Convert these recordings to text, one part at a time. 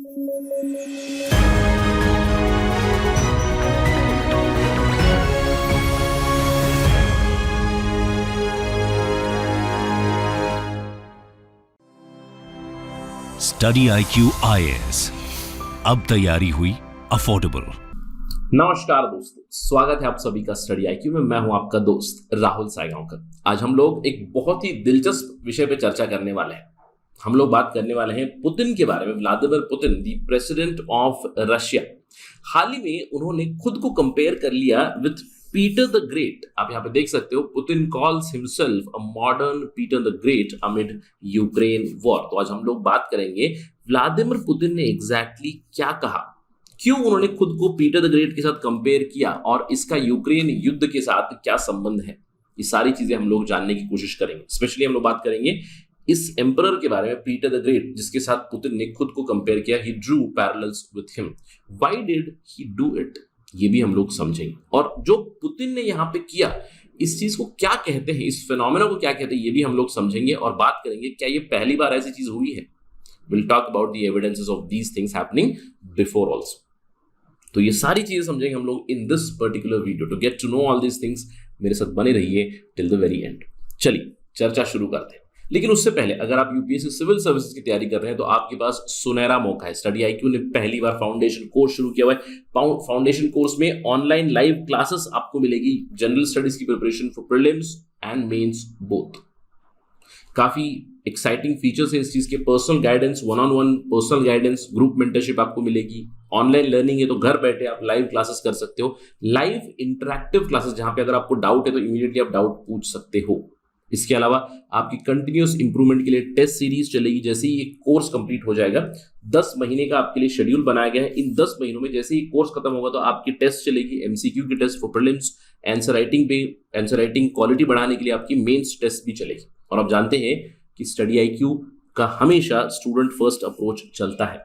Study IQ IAS, अब तैयारी हुई अफोर्डेबल। नमस्कार दोस्तों, स्वागत है आप सभी का स्टडी IQ में। मैं हूं आपका दोस्त राहुल सायगांवकर। आज हम लोग एक बहुत ही दिलचस्प विषय पे चर्चा करने वाले हैं। हम लोग बात करने वाले हैं पुतिन के बारे में। Vladimir Putin, the president of Russia. हाल ही में उन्होंने खुद को कंपेयर कर लिया विथ पीटर द ग्रेट। आप यहाँ पे देख सकते हो, Putin calls himself a modern Peter the great amid Ukraine war. तो आज हम लोग बात करेंगे व्लादिमीर पुतिन ने एग्जैक्टली क्या कहा, क्यों उन्होंने खुद को पीटर द ग्रेट के साथ कंपेयर किया और इसका यूक्रेन युद्ध के साथ क्या संबंध है। ये सारी चीजें हम लोग जानने की कोशिश करेंगे। स्पेशली हम लोग बात करेंगे इस एम्परर के बारे में, पीटर द ग्रेट, जिसके साथ पुतिन ने खुद को कंपेयर किया। He drew parallels with him. Why did he do it, ये भी हम लोग समझेंगे। और जो पुतिन ने यहाँ पे किया, इस चीज को क्या कहते हैं, इस फिनोमेना को क्या कहते हैं, ये भी हम लोग समझेंगे। और बात करेंगे क्या ये पहली बार ऐसी चीज हुई है। Will talk about the evidences of these things happening before also. तो ये सारी चीजें समझेंगे हम लोग in this particular video. To get to know all these things, मेरे साथ बने रहिए टिल द वेरी एंड। चलिए चर्चा शुरू करते हैं। लेकिन उससे पहले, अगर आप यूपीएससी सिविल सर्विसेज की तैयारी कर रहे हैं तो आपके पास सुनहरा मौका है। स्टडी IQ ने पहली बार फाउंडेशन कोर्स शुरू किया हुआ है। फाउंडेशन कोर्स में ऑनलाइन लाइव क्लासेस आपको मिलेगी। जनरल स्टडीज की preparation for prelims and mains both. काफी एक्साइटिंग फीचर्स है इस चीज के। Personal guidance, one on one personal guidance, group mentorship आपको मिलेगी। ऑनलाइन लर्निंग है तो घर बैठे आप लाइव क्लासेस कर सकते हो। लाइव इंटरैक्टिव क्लासेस, जहां पे अगर आपको डाउट है तो इमीडिएटली आप डाउट पूछ सकते हो। इसके अलावा आपकी कंटिन्यूअस इंप्रूवमेंट के लिए टेस्ट सीरीज चलेगी। जैसे ही ये कोर्स कंप्लीट हो जाएगा, 10 महीने का आपके लिए शेड्यूल बनाया गया है। इन 10 महीनों में जैसे ही कोर्स खत्म होगा तो आपकी टेस्ट चलेगी, MCQ की test for prelims, answer writing quality बढ़ाने के लिए आपकी मेंस टेस्ट भी चलेगी। और आप जानते हैं कि स्टडी IQ का हमेशा स्टूडेंट फर्स्ट अप्रोच चलता है।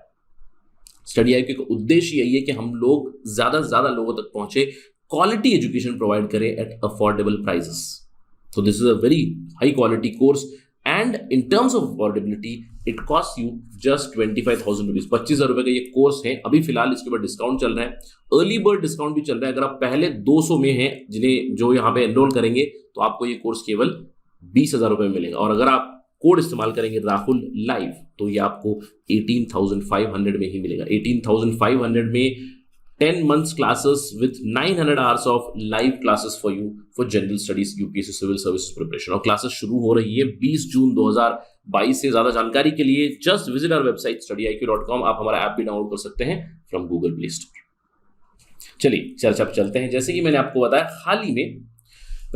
स्टडी IQ का उद्देश्य यही है कि हम लोग ज्यादा से ज्यादा लोगों तक पहुंचे, क्वालिटी एजुकेशन प्रोवाइड करें at affordable prices. So this is a very high quality course and in terms of affordability it costs you just 25,000 rupees। 25,000 रुपए का ये कोर्स है। अभी फिलहाल इसके ऊपर डिस्काउंट चल रहा है। अर्ली बर्ड डिस्काउंट भी चल रहा है। अगर आप पहले 200 में हैं जो यहाँ पे एनरोल करेंगे तो आपको ये कोर्स केवल 20,000 रुपए में मिलेगा। और अगर आप कोड इस्तेमाल करेंगे राहुल लाइव तो ये आपको 18,500 में ही मिलेगा। 18,500 में 10 months classes with 900 hours of live classes for you for general studies UPSC civil services preparation। और क्लासेस शुरू हो रही है 20 जून 2022 से। ज्यादा जानकारी के लिए just visit our website studyiq.com। आप हमारा ऐप भी डाउनलोड कर सकते हैं फ्रॉम गूगल प्ले स्टोर। चलिए चर्चा पर चलते हैं। जैसे कि मैंने आपको बताया, हाल ही में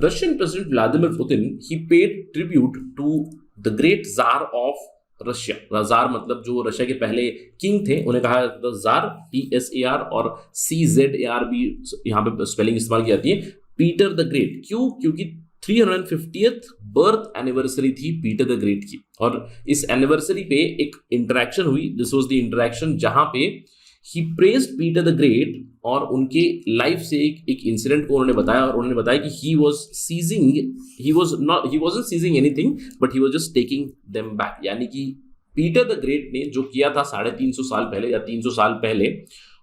Russian president Vladimir Putin he paid tribute to the great tsar of Russia. Tsar मतलब जो रशिया के पहले किंग थे, उन्हें कहा जाता था जार, PSAR, और CZAR भी यहाँ पे स्पेलिंग इस्तेमाल की जाती है। पीटर द ग्रेट क्यों? क्योंकि 350th बर्थ एनिवर्सरी थी पीटर द ग्रेट की। और इस एनिवर्सरी पे एक इंटरेक्शन हुई। दिस वाज द इंटरेक्शन जहां पे ही प्रेज्ड पीटर द ग्रेट और उनके लाइफ से एक इंसिडेंट को उन्होंने बताया। और उन्होंने बताया कि he wasn't seizing anything but he was just taking them back। यानी कि पीटर द ग्रेट ने जो किया था 350 साल पहले या 300 साल पहले,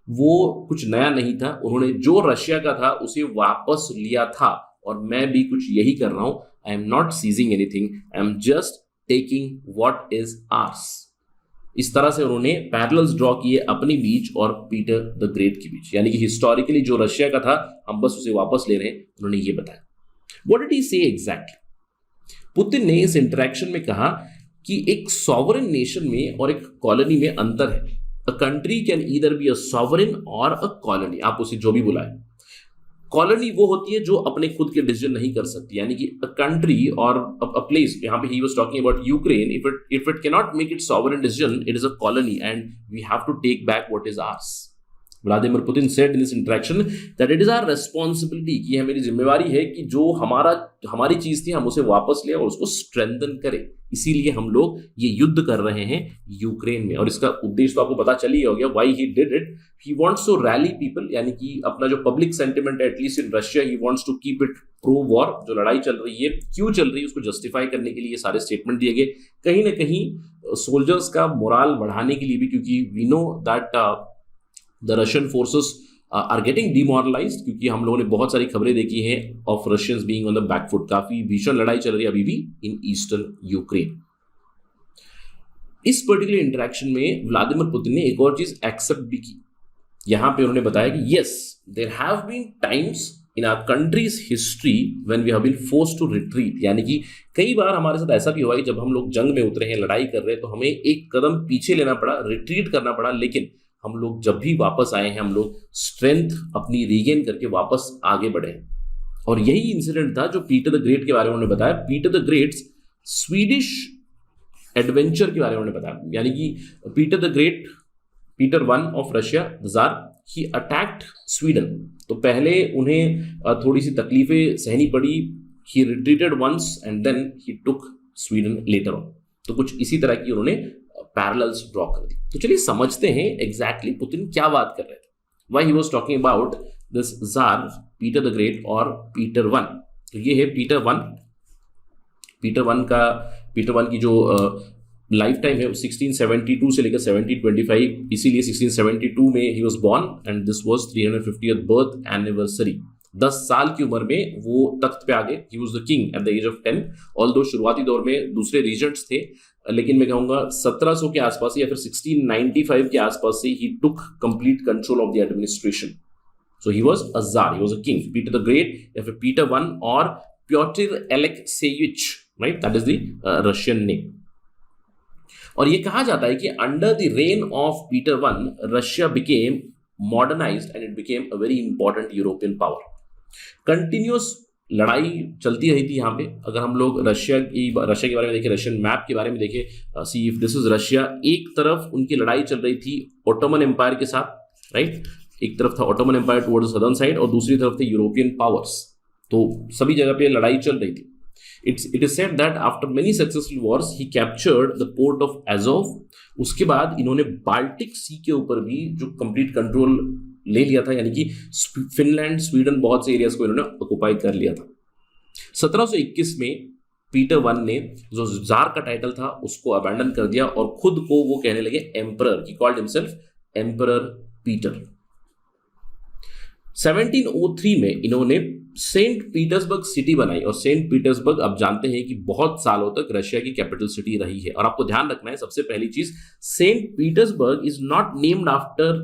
वो कुछ नया नहीं था। उन्होंने जो रशिया का था उसे वापस लिया था। और मैं भी कुछ यही कर रहा हूं। I am not seizing anything, I am just taking what is ours. इस तरह से उन्होंने पैरेलल्स ड्रॉ किए अपने बीच और पीटर द ग्रेट के बीच। यानी कि हिस्टोरिकली जो रशिया का था हम बस उसे वापस ले रहे हैं। उन्होंने ये बताया। व्हाट डिड ही से एग्जैक्टली? पुतिन ने इस इंटरेक्शन में कहा कि एक सॉवरेन नेशन में और एक कॉलोनी में अंतर है। A country can either be a sovereign और अ कॉलोनी। आप उसे जो भी बुलाएं। कॉलोनी वो होती है जो अपने खुद के डिसीजन नहीं कर सकती। यानी कि अ कंट्री और अ प्लेस, यहाँ पे he was talking about Ukraine, if it can not make it sovereign decision, it is a colony and we have to take back what is ours. Vladimir Putin said in this interaction that it is our responsibility, कि यह मेरी जिम्मेवारी है कि जो हमारी चीज थी हम उसे वापस ले और उसको स्ट्रेंथन करें। इसीलिए हम लोग ये युद्ध कर रहे हैं यूक्रेन में। और इसका उद्देश्य तो आपको पता चल ही हो गया, why he did it. He wants to rally people, यानी कि अपना जो पब्लिक सेंटिमेंट है at least in Russia, he wants to keep it pro war. जो लड़ाई चल रही है क्यों चल रही है उसको जस्टिफाई करने के लिए ये सारे स्टेटमेंट दिए गए, कहीं ना कहीं सोल्जर्स का मोरल बढ़ाने के लिए भी, क्योंकि we know that the Russian forces are getting demoralised, क्योंकि हम लोगों ने बहुत सारी खबरें देखी हैं of Russians being on the backfoot. काफी भीषण लड़ाई चल रही है अभी भी इन ईस्टर्न यूक्रेन। इस पर्टिकुलर इंटरेक्शन में व्लादिमीर पुतिन ने एक और चीज एक्सेप्ट भी की। यहां पे उन्होंने बताया कि yes, there have been times in our country's history when we have been forced to retreat, यानी कि कई बार हमारे साथ ऐसा भी हुआ है कि जब हम लोग जंग में उतरे हैं, लड़ाई कर रहे हैं, तो हमें एक कदम पीछे लेना पड़ा, रिट्रीट करना पड़ा, लेकिन हम लोग जब भी वापस आए हैं हम लोग स्ट्रेंथ अपनी रीगेन करके वापस आगे बढ़े हैं। और यही इंसिडेंट था जो पीटर द ग्रेट के बारे में उन्होंने बताया। Peter the Great Swedish adventure के बारे में उन्होंने बताया, यानी कि Peter the Great, Peter one of Russia the tsar, he attacked Sweden. तो पहले उन्हें थोड़ी सी तकलीफें सहनी पड़ी, he retreated once and then he took Sweden later on. तो कुछ इसी तरह की उन्होंने पैरेलल्स ड्रॉ कर दी। तो चलिए समझते हैं एग्जैक्टली पुतिन क्या बात कर रहे थे, why he was talking about this tsar Peter the Great और पीटर वन। तो ये है पीटर वन। पीटर वन की जो लाइफ टाइम है 1672 से लेकर 1725, इसीलिए 1672 में he was born and this was 350th birth anniversary. 10 साल की उम्र में वो तख्त पे आ गए। He was the king at the age of 10, although शुरुआती दौर में दूसरे रीजेंट्स थे, लेकिन मैं कहूंगा 1700 के आसपास या फिर 1695 के आसपास से he took complete control of the administration. So he was a tsar, he was a king, Peter the Great या फिर पीटर वन और Pyotr Alekseyevich, right, that is the Russian name. और ये कहा जाता है कि under the reign of Peter one Russia became modernised and it became a very important European power. Continuous लड़ाई चलती रही थी यहाँ पे। अगर हम लोग रशिया के बारे में देखें, रशियन मैप के बारे में देखें, see if this is Russia, एक तरफ उनकी लड़ाई चल रही थी ओटोमन एम्पायर के साथ, राइट, एक तरफ था Ottoman Empire towards the southern side और दूसरी तरफ थे यूरोपियन पावर्स। तो सभी जगह पे लड़ाई चल रही थी। It is said that after many successful wars, he captured the port of Azov. उसके बाद इन्होंने बाल्टिक सी के ऊपर भी जो कंप्लीट कंट्रोल ले लिया था, यानी कि फिनलैंड, स्वीडन, बहुत से एरियाज को इन्होंने ऑक्युपाई कर लिया था। 1721 में पीटर वन ने जो जार का टाइटल था उसको अबैंडन कर दिया और खुद को वो कहने लगे emperor. He called himself emperor Peter. 1703 में इन्होंने सेंट पीटर्सबर्ग सिटी बनाई और सेंट पीटर्सबर्ग आप जानते हैं कि बहुत सालों तक रशिया की कैपिटल सिटी रही है। और आपको ध्यान रखना है, सबसे पहली चीज, Saint Petersburg is not named after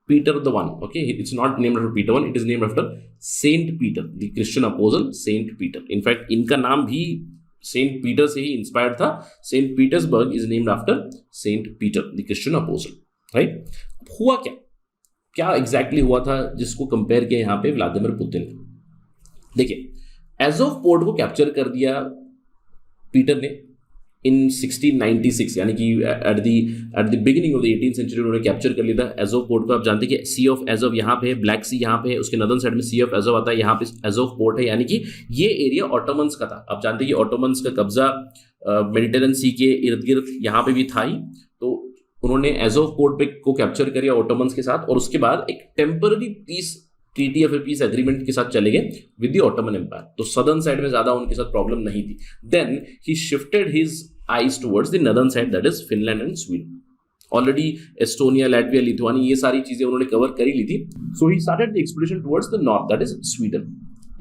Peter the one, okay, it's not named after Peter one, it is named after Saint Peter, the Christian apostle Saint Peter. In fact इनका नाम भी सेंट पीटर से ही इंस्पायर्ड था। Saint Petersburg is named after Saint Peter, the Christian apostle, right. हुआ क्या exactly हुआ था जिसको कंपेयर किया यहाँ पे व्लादिमीर पुतिन ने। देखिए, एज़ोव पोर्ट को कैप्चर कर दिया पीटर ने इन 1696, यानी कि at the beginning of the 18th century उन्होंने कैप्चर कर लिया था एज़ोव पोर्ट को। आप जानते हैं कि सी ऑफ एज़ोव यहाँ पे है, ब्लैक सी यहाँ पे है, उसके नदर्न साइड में सी ऑफ एज़ोव आता है, यहाँ पे एज़ोव पोर्ट है, यानी कि ये एरिया ऑटोमन्स का था। आप जानते हैं कि ऑटोमन्स का कब्जा मेडिटेरियन सी के इर्द गिर्द यहाँ पे भी था ही। तो उन्होंने एज़ोव पोर्ट पे को कैप्चर किया ऑटोमन्स के साथ और उसके बाद एक टेम्पररी पीस ट्रीटी या फिर पीस एग्रीमेंट के साथ चले गए विद द ऑटोमन एम्पायर। तो सदर्न साइड में ज्यादा उनके साथ प्रॉब्लम नहीं थी। Then he shifted his eyes towards the northern side, that is Finland and Sweden. Already Estonia, Latvia, Lithuania, ये सारी चीजें उन्होंने कवर कर ही ली थी। So he started the exploration towards the north, that is Sweden,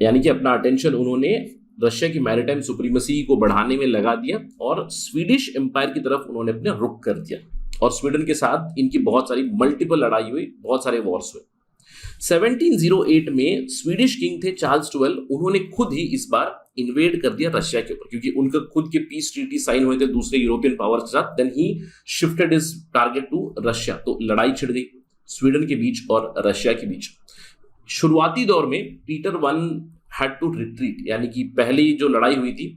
यानी कि अपना अटेंशन उन्होंने रशिया की मैरीटाइम सुप्रीमेसी को बढ़ाने में लगा दिया और स्वीडिश एम्पायर की तरफ उन्होंने अपने रुख कर दिया। और स्वीडन के साथ इनकी बहुत सारी मल्टीपल लड़ाई हुई, बहुत सारे वॉर्स हुए। 1708 में स्वीडिश किंग थे चार्ल्स 12, उन्होंने खुद ही इस बार इन्वेड कर दिया रशिया के ऊपर, क्योंकि उनका खुद के पीस ट्रीटी साइन हुए थे दूसरे यूरोपियन पावर्स के साथ। Then he shifted his target to Russia. तो लड़ाई छिड़ गई स्वीडन के बीच और रशिया के बीच। शुरुआती दौर में Peter one had to retreat, यानी कि पहली जो लड़ाई हुई थी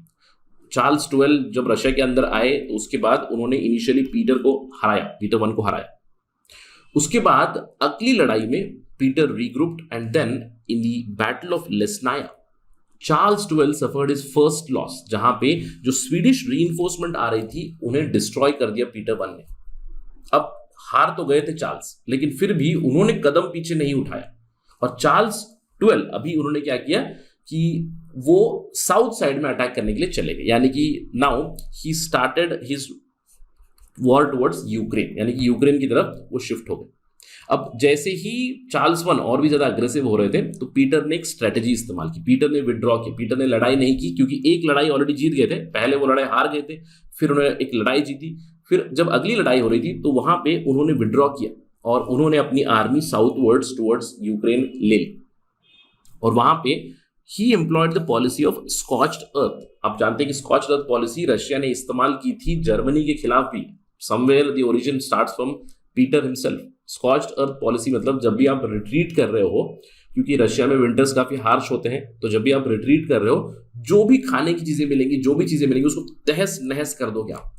चार्ल्स 12 जब रशिया के अंदर आए तो उसके बाद उन्होंने इनिशियली पीटर वन को हराया। उसके बाद अगली लड़ाई में Peter regrouped and then in the battle of Lesnaya Charles Duvel suffered his first loss, जहां पे जो स्वीडिश रीइंफोर्समेंट आ रही थी उन्हें डिस्ट्रॉय कर दिया पीटर वन ने। अब हार तो गए थे चार्ल्स, लेकिन फिर भी उन्होंने कदम पीछे नहीं उठाया और चार्ल्स डुवेल अभी उन्होंने क्या किया कि वो साउथ साइड में अटैक करने के लिए चले गए, यानी कि now he started his war towards Ukraine, यानी कि यूक्रेन की तरफ वो शिफ्ट हो गए। अब जैसे ही चार्ल्स वन और भी ज्यादा अग्रेसिव हो रहे थे तो पीटर ने एक स्ट्रेटेजी इस्तेमाल की, पीटर ने विड्रॉ किया, पीटर ने लड़ाई नहीं की क्योंकि एक लड़ाई ऑलरेडी जीत गए थे, पहले वो लड़ाई हार गए थे, फिर उन्होंने एक लड़ाई जीती, फिर जब अगली लड़ाई हो रही थी तो वहां पे उन्होंने विड्रॉ किया और उन्होंने अपनी आर्मी साउथवर्ड्स टुवर्ड्स यूक्रेन ले ली और वहां पे he employed the policy of scorched earth. आप जानते हैं कि स्कॉच्ड अर्थ पॉलिसी रशिया ने इस्तेमाल की थी जर्मनी के खिलाफ भी। Somewhere the origin starts from Peter himself. स्कॉच्ड earth policy मतलब जब भी आप रिट्रीट कर रहे हो, क्योंकि रशिया में विंटर्स काफी हार्श होते हैं, तो जब भी आप रिट्रीट कर रहे हो जो भी खाने की चीजें मिलेंगी, जो भी चीजें मिलेंगी उसको तहस नहस कर दोगे आप।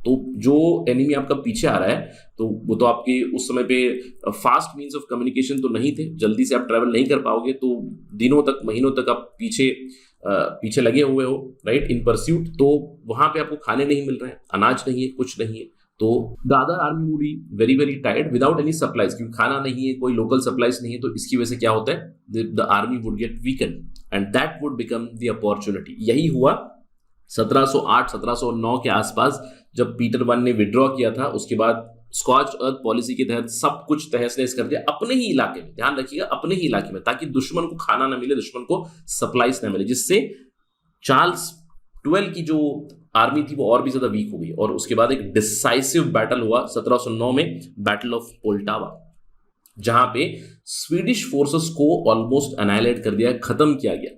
तो जो एनिमी आपका पीछे आ रहा है तो वो तो आपके उस समय पे फास्ट मीन्स ऑफ कम्युनिकेशन तो नहीं थे, जल्दी से आप ट्रैवल नहीं कर पाओगे, तो दिनों तक महीनों तक आप पीछे लगे हुए हो, राइट, इन परस्यूट। तो वहां पे आपको खाने नहीं मिल रहे हैं, अनाज नहीं है, कुछ नहीं है, तो the other army would be very very tired without any supplies, क्योंकि खाना नहीं है, कोई लोकल सप्लाईज नहीं है, तो इसकी वजह से क्या होता है, the army would get weaken and that would become the opportunity. यही हुआ 1708-1709 के आसपास जब पीटर वन ने विड्रॉ किया था। उसके बाद स्कॉच अर्थ पॉलिसी के तहत सब कुछ तहस नहस कर दिया अपने ही इलाके में, ध्यान रखिएगा अपने ही इलाके में, ताकि दुश्मन को खाना ना मिले, दुश्मन को सप्लाईज ना मिले, जिससे चार्ल्स डुवेल की जो आर्मी थी वो और भी ज्यादा वीक हो गई। और उसके बाद एक डिसाइसिव बैटल हुआ 1709 में, बैटल ऑफ पोल्टावा, जहां पे स्वीडिश फोर्सेस को ऑलमोस्ट एनाइलेट कर दिया, खत्म किया गया।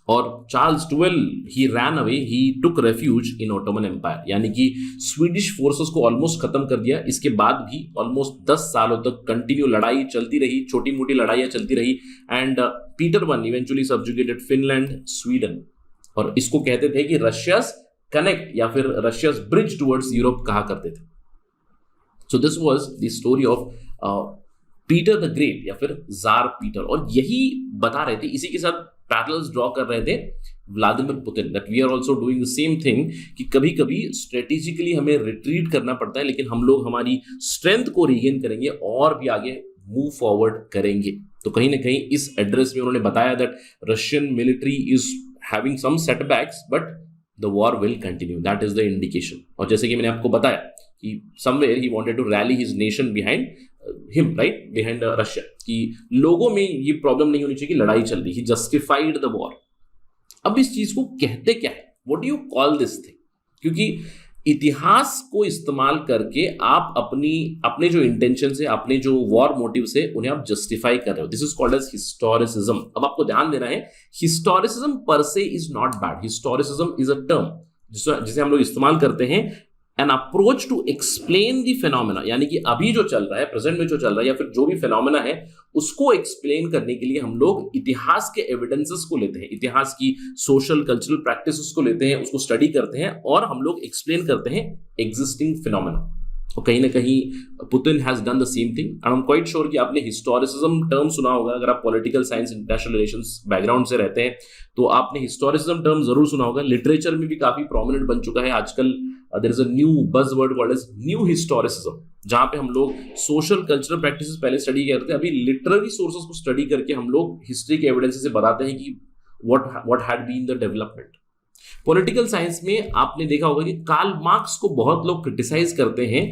और चार्ल्स डुवेल ही रैन अवे, ही टुक रेफ्यूज इन ऑटोमन एम्पायर, यानी कि स्वीडिश फोर्सेस को ऑलमोस्ट खत्म कर दिया। इसके बाद भी ऑलमोस्ट 10 सालों तक कंटिन्यू लड़ाई चलती रही, छोटी मोटी लड़ाइयां चलती रही, and Peter one eventually subjugated Finland, Sweden, और इसको कहते थे कि रशियास कनेक्ट या फिर रशियास ब्रिज टुवर्ड्स यूरोप कहा करते थे। So this was the story of Peter the Great या फिर जार पीटर। और यही बता रहे थे, इसी के साथ पैरेलल्स ड्रॉ कर रहे थे Vladimir Putin, that we are also doing the same thing, कि कभी कभी स्ट्रेटेजिकली हमें रिट्रीट करना पड़ता है, लेकिन हम लोग हमारी स्ट्रेंथ को रीगेन करेंगे और भी आगे मूव फॉरवर्ड करेंगे। तो कहीं ना कहीं इस एड्रेस में उन्होंने बताया that Russian military is having some setbacks but the war will continue, that is the indication. और जैसे कि मैंने आपको बताया कि somewhere he wanted to rally his nation behind him, right, behind Russia, कि लोगों में ये प्रॉब्लम नहीं होनी चाहिए कि लड़ाई चल रही, ही जस्टिफाइड द वॉर। अब इस चीज को कहते क्या है, what do you call this thing, क्योंकि इतिहास को इस्तेमाल करके आप अपने जो इंटेंशन है, अपने जो वॉर मोटिव से उन्हें आप जस्टिफाई कर रहे हो, this is called as historicism. अब आपको ध्यान देना है, historicism per se is not bad, historicism is a term जिसे हम लोग इस्तेमाल करते हैं, an approach to explain the phenomena, यानी कि अभी जो चल रहा है, प्रेजेंट में जो चल रहा है, या फिर जो भी फिनोमेना है उसको एक्सप्लेन करने के लिए हम लोग इतिहास के एविडेंसेस को लेते हैं, इतिहास की सोशल कल्चरल प्रैक्टिसेस को लेते हैं, उसको स्टडी करते हैं और हम लोग एक्सप्लेन करते हैं एग्जिस्टिंग फिनोमेना। और कहीं ना कहीं Putin has done the same thing, and I am quite sure कि आपने हिस्टोरिसिज्म टर्म सुना होगा। अगर आप political science, international relations background से रहते हैं तो आपने हिस्टोरिसिज्म टर्म जरूर सुना होगा। लिटरेचर में भी काफी प्रोमिनेंट बन चुका है आजकल। There is a new buzzword called as new historicism, जहां पे हम लोग सोशल कल्चरल प्रैक्टिसेस पहले स्टडी करते थे, अभी लिटरेरी सोर्सेस को स्टडी करके हम लोग हिस्ट्री के एविडेंस से बताते हैं कि what had been the development. Political science में आपने देखा होगा कि कार्ल मार्क्स को बहुत लोग क्रिटिसाइज करते हैं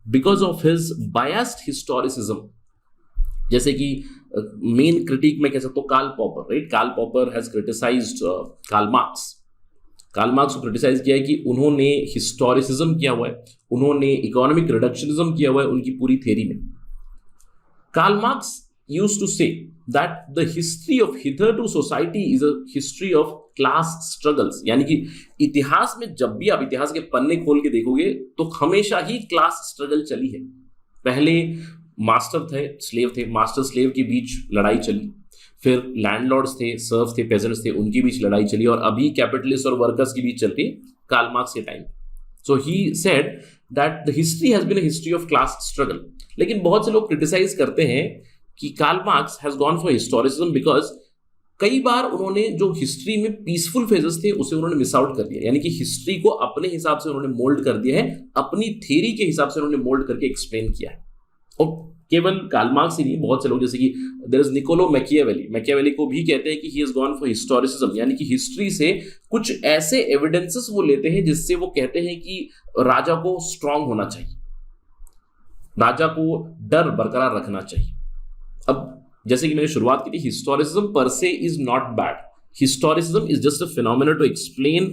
because of his biased historicism. जैसे कि मेन क्रिटिक में कह सकता हूं Karl Popper, right, Karl Popper has criticised Karl Marx. Karl Marx को क्रिटिसाइज किया है कि उन्होंने हिस्टोरिसिज्म किया हुआ है, उन्होंने इकोनॉमिक रिडक्शनिज्म किया हुआ है उनकी पूरी थ्योरी में। Karl Marx used to say that the history of hitherto society is a history of class struggles, यानी कि इतिहास में जब भी आप इतिहास के पन्ने खोल के देखोगे तो हमेशा ही क्लास स्ट्रगल चली है। पहले मास्टर थे, स्लेव थे, मास्टर स्लेव के बीच लड़ाई चली, फिर लैंडलॉर्ड्स थे, सर्व्स थे, पेजेंट्स थे, उनके बीच लड़ाई चली, और अभी कैपिटलिस्ट और वर्कर्स के बीच चल रही है कार्ल मार्क्स के time. So he said that the history has been a history of class struggle. लेकिन बहुत से लोग क्रिटिसाइज करते हैं कि Karl Marx has gone for historicism because कई बार उन्होंने जो हिस्ट्री में पीसफुल फेजेस थे उसे उन्होंने मिस आउट कर दिया, यानी कि हिस्ट्री को अपने हिसाब से उन्होंने मोल्ड कर दिया है, अपनी थ्योरी के हिसाब से उन्होंने मोल्ड करके एक्सप्लेन किया है। और केवल कार्ल मार्क्स ही नहीं, बहुत से लोग जैसे कि देयर इज निकोलो मैकियावेली को भी कहते हैं कि he has gone for historicism, यानी कि हिस्ट्री से कुछ ऐसे एविडेंसेस वो लेते हैं जिससे वो कहते हैं कि राजा को स्ट्रांग होना चाहिए, राजा को डर बरकरार रखना चाहिए। अब जैसे कि मैंने शुरुआत की थी, historicism per se is not bad, historicism is just a phenomena to explain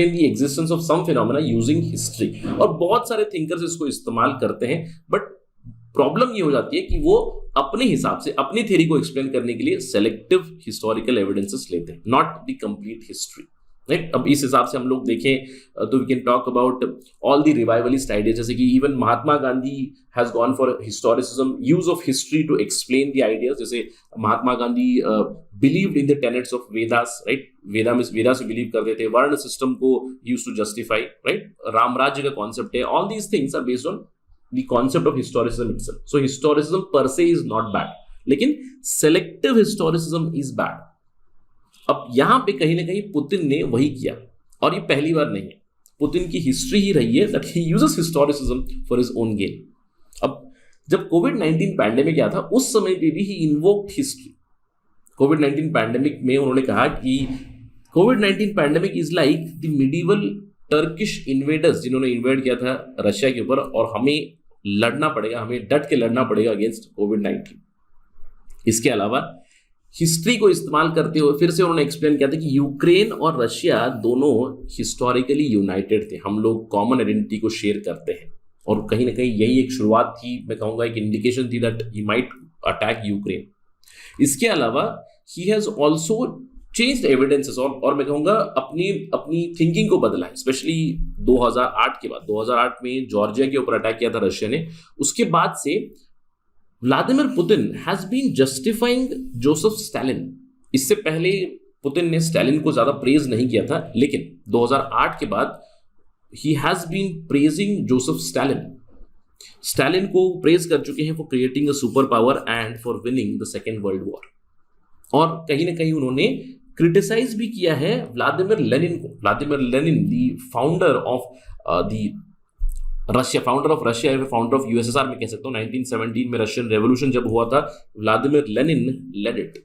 the existence of some phenomena using history. और बहुत सारे थिंकर्स इसको इस्तेमाल करते हैं, बट प्रॉब्लम ये हो जाती है कि वो अपने हिसाब से अपनी थ्योरी को एक्सप्लेन करने के लिए सेलेक्टिव हिस्टोरिकल एविडेंसेस लेते हैं, not the complete history, right. अब इस हिसाब से हम लोग देखें तो we can talk about all the revivalist ideas, जैसे कि even Mahatma Gandhi has gone for historicism, use of history to explain the ideas. जैसे Mahatma Gandhi believed in the tenets of Vedas, right, Veda से बिलीव करते थे, वर्ण सिस्टम को use to justify, right, Ramrajya का concept है, all these things are based on the concept of historicism itself. So historicism per se is not bad, लेकिन selective historicism is bad. अब यहां पे कहीं ना कहीं पुतिन ने वही किया, और ये पहली बार नहीं है, पुतिन की हिस्ट्री ही रही है that he uses historicism for his own gain. अब जब कोविड-19 पैंडेमिक आया था उस समय पे भी ही इन्वोक्ड हिस्ट्री। कोविड-19 पैंडेमिक में उन्होंने कहा कि कोविड-19 pandemic is like the medieval Turkish invaders, जिन्होंने इन्वेड किया था रशिया के ऊपर, और हमें लड़ना पड़ेगा, हमें डट के लड़ना पड़ेगा अगेंस्ट कोविड-19। इसके अलावा हिस्ट्री को इस्तेमाल करते हुए फिर से उन्होंने एक्सप्लेन किया था कि यूक्रेन और रशिया दोनों हिस्टोरिकली यूनाइटेड थे, हम लोग कॉमन आइडेंटिटी को शेयर करते हैं, और कहीं ना कहीं यही एक शुरुआत थी, मैं कहूंगा एक इंडिकेशन थी that he might attack Ukraine. इसके अलावा he has also changed evidences, और मैं कहूंगा अपनी थिंकिंग को बदला है, स्पेशली 2008 के बाद। 2008 में जॉर्जिया के ऊपर अटैक किया था रशिया ने, उसके बाद से Vladimir Putin has been justifying Joseph Stalin. इससे पहले पुतिन ने स्टालिन को ज्यादा प्रेज नहीं किया था, लेकिन 2008 के बाद ही has been praising Joseph Stalin. Stalin को प्रेज कर चुके हैं for creating a super power and for winning the second world war. और कहीं ना कहीं उन्होंने क्रिटिसाइज भी किया है व्लादिमीर लेनिन को। Vladimir Lenin, the founder of Russia, founder of USSR में कह सकता हूँ। 1917 में रशियन रेवोल्यूशन जब हुआ था, Vladimir Lenin led it,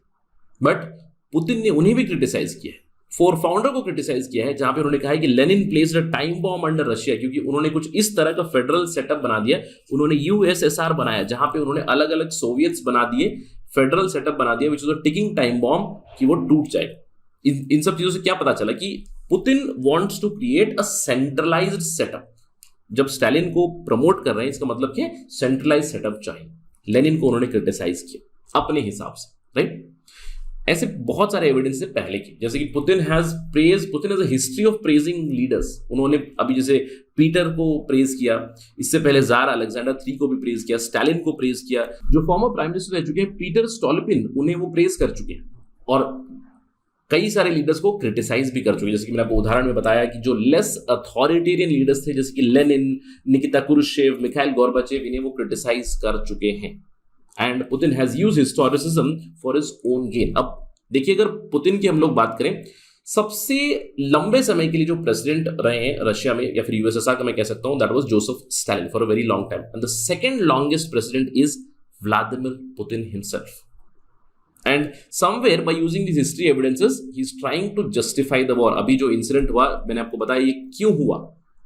but Putin ने उन्हें भी क्रिटिसाइज किया है, फोर फाउंडर को क्रिटिसाइज किया है, जहां पे उन्होंने कहा है कि Lenin placed a time bomb under Russia, क्योंकि उन्होंने कुछ इस तरह का फेडरल सेटअप बना दिया, उन्होंने यूएसएसआर बनाया, जहां पे उन्होंने अलग अलग सोवियट्स बना दिए, फेडरल सेटअप बना दिया, which is a ticking time bomb कि वो टूट जाएगा। इन सब चीजों से क्या पता चला कि Putin wants to create a centralised setup. जब स्टालिन को प्रमोट कर रहे हैं, इसका मतलब क्या है, सेंट्रलाइज सेटअप चाहिए। लेनिन को उन्होंने क्रिटिसाइज किया अपने हिसाब से, राइट। ऐसे बहुत सारे एविडेंस है पहले की, जैसे कि Putin has a history of praising leaders. उन्होंने अभी जैसे पीटर को प्रेज किया, इससे पहले जार अलेक्जेंडर III को भी प्रेज किया, स्टालिन को प्रेज किया, जो फॉर्मर प्राइम मिनिस्टर रह चुके हैं पीटर स्टोलपिन, उन्हें वो प्रेज कर चुके हैं, और कई सारे लीडर्स को क्रिटिसाइज भी कर चुके हैं। जैसे कि मैंने आपको उदाहरण में बताया कि जो लेस अथॉरिटेरियन लीडर्स थे, जैसे कि Lenin, Nikita Khrushchev, Mikhail Gorbachev, इन्हें वो क्रिटिसाइज कर चुके हैं। And Putin has used historicism for his own gain. अब देखिए, अगर पुतिन की हम लोग बात करें, सबसे लंबे समय के लिए जो प्रेसिडेंट रहे हैं रशिया में या फिर यूएसएसआर का, मैं कह सकता हूं that was Joseph Stalin for a very long time, and the second longest president is Vladimir Putin himself. And somewhere by using these history evidences, he is trying to justify the war. अभी जो incident हुआ, मैंने आपको बताया ये क्यों हुआ।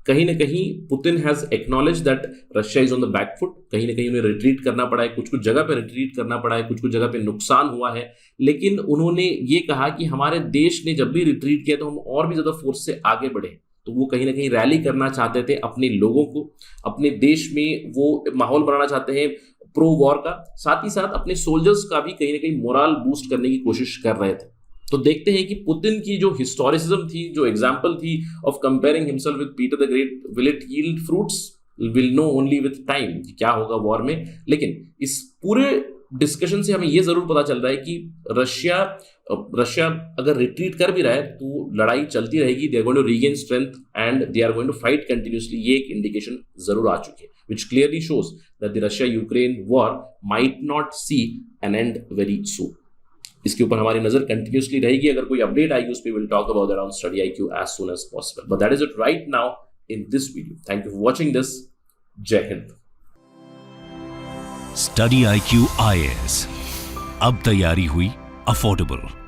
कहीं ना कहीं Putin has acknowledge that Russia is on the back foot, कहीं ना कहीं उन्हें रिट्रीट करना पड़ा है, कुछ कुछ जगह पे रिट्रीट करना पड़ा है, कुछ कुछ जगह पे नुकसान हुआ है, लेकिन उन्होंने ये कहा कि हमारे देश ने जब भी रिट्रीट किया तो हम और भी ज्यादा फोर्स से आगे बढ़े। तो वो कहीं ना कहीं रैली करना चाहते थे अपने लोगों को, अपने देश में वो माहौल बनाना चाहते हैं प्रो वॉर का, साथ ही साथ अपने सोल्जर्स का भी कहीं ना कहीं मोरल बूस्ट करने की कोशिश कर रहे थे। तो देखते हैं कि पुतिन की जो हिस्टोरिसिज्म थी, जो एग्जांपल थी of comparing himself with Peter the Great, will it yield fruits, will no only with time क्या होगा वॉर में। लेकिन इस पूरे डिस्कशन से हमें यह जरूर पता चल रहा है कि रशिया अगर रिट्रीट कर भी रहा है तो लड़ाई चलती रहेगी, they are going to regain strength and they are going to fight continuously, ये एक इंडिकेशन जरूर आ चुकी है। which clearly shows that the Russia-Ukraine war might not see an end very soon. इसके ऊपर हमारी नजर कंटिन्यूसली रहेगी. अगर कोई अपडेट आएगी उस पर will talk about that on study IQ as soon as possible. But that is it right now in this video. Thank you for watching this. जय हिंद. स्टडी IQ IAS, अब तैयारी हुई अफोर्डेबल.